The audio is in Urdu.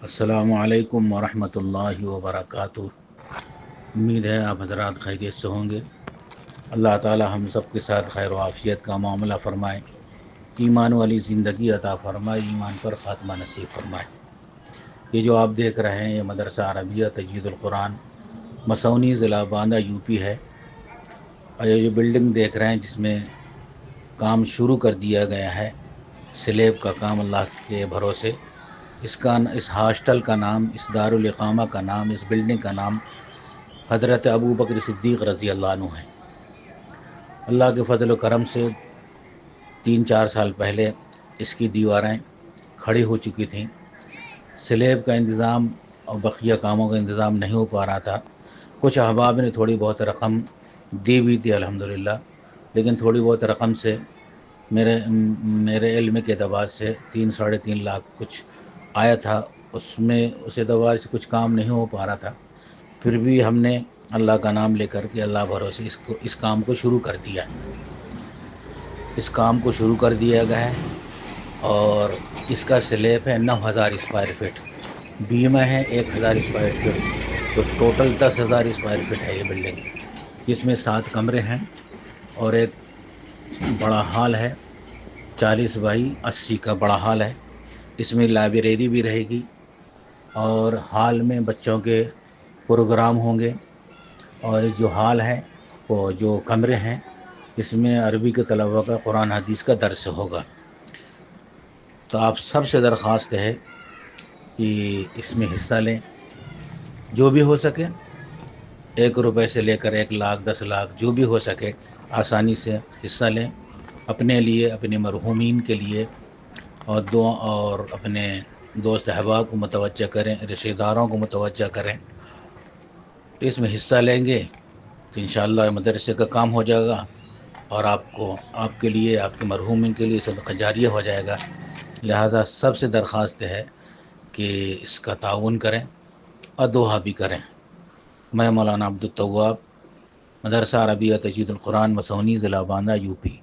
السلام علیکم ورحمۃ اللہ وبرکاتہ۔ امید ہے آپ حضرات خیریت سے ہوں گے۔ اللہ تعالی ہم سب کے ساتھ خیر و عافیت کا معاملہ فرمائے، ایمان والی زندگی عطا فرمائے، ایمان پر خاتمہ نصیب فرمائے۔ یہ جو آپ دیکھ رہے ہیں یہ مدرسہ عربیہ تجوید القرآن مسونی ضلع باندہ یو پی ہے، اور یہ جو بلڈنگ دیکھ رہے ہیں جس میں کام شروع کر دیا گیا ہے، سلیب کا کام اللہ کے بھروسے، اس ہاسٹل کا نام، اس دارالاقامہ کا نام، اس بلڈنگ کا نام حضرت ابو بکر صدیق رضی اللہ عنہ ہے۔ اللہ کے فضل و کرم سے 3-4 سال پہلے اس کی دیواریں کھڑی ہو چکی تھیں، سلیب کا انتظام اور بقیہ کاموں کا انتظام نہیں ہو پا رہا تھا۔ کچھ احباب نے تھوڑی بہت رقم دی بھی تھی الحمدللہ، لیکن تھوڑی بہت رقم سے میرے علم کے اعتبار سے 3-3.5 لاکھ کچھ آیا تھا، اس اعتبار سے کچھ کام نہیں ہو پا رہا تھا۔ پھر بھی ہم نے اللہ کا نام لے کر کے اللہ بھروسے اس کام کو شروع کر دیا۔ اس کام کو شروع کر دیا گیا ہے، اور اس کا سلیب ہے 9,000 اسکوائر فٹ، بیمہ ہے 1,000 اسکوائر فٹ، تو ٹوٹل 10,000 اسکوائر فٹ ہے یہ بلڈنگ، جس میں 7 کمرے ہیں اور ایک بڑا ہال ہے، 40x80 کا بڑا ہال ہے۔ اس میں لائبریری بھی رہے گی، اور ہال میں بچوں کے پروگرام ہوں گے، اور جو ہال ہے وہ جو کمرے ہیں اس میں عربی کے طلباء کا قرآن حدیث کا درس ہوگا۔ تو آپ سب سے درخواست ہے کہ اس میں حصہ لیں، جو بھی ہو سکے، 1 روپے سے لے کر 1 لاکھ 10 لاکھ جو بھی ہو سکے آسانی سے حصہ لیں، اپنے لیے، اپنے مرحومین کے لیے، اور اپنے دوست احباب کو متوجہ کریں، رشتہ داروں کو متوجہ کریں۔ اس میں حصہ لیں گے تو انشاءاللہ مدرسے کا کام ہو جائے گا، اور آپ کے لیے، آپ کے مرحومین کے لیے صدقہ جاریہ ہو جائے گا۔ لہذا سب سے درخواست ہے کہ اس کا تعاون کریں اور دعا بھی کریں۔ میں مولانا عبدالتواب، مدرسہ عربیہ تجوید القرآن مسونی ضلع باندہ یو پی۔